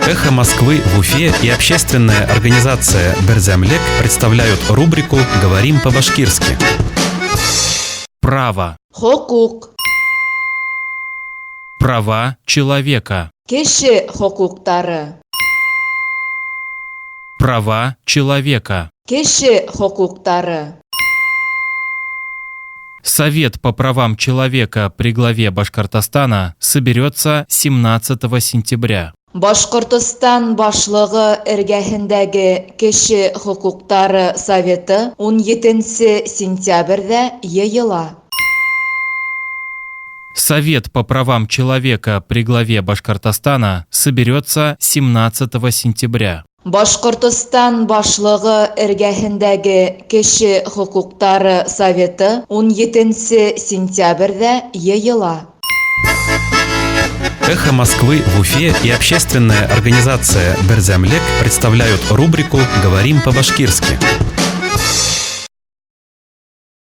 «Эхо Москвы» в Уфе и общественная организация «Берзямлек» представляют рубрику «Говорим по-башкирски». Право. Хокук. Права человека. Кеше хокуктары. Права человека. Кеше хокуктары. Совет по правам человека при главе Башкортостана соберется 17 сентября. Башкортостан башлыгы эргәһендәге Кеше хокуктары советы 17 сентябрьдә йыела. Совет по правам человека при главе Башкортостана соберется 17 сентября. Башкортостан башлыгы эргәһендәге Кеше хокуктары советы 17 сентябрьдә йыела. «Эхо Москвы» в Уфе и общественная организация «Берзямлек» представляют рубрику «Говорим по-башкирски».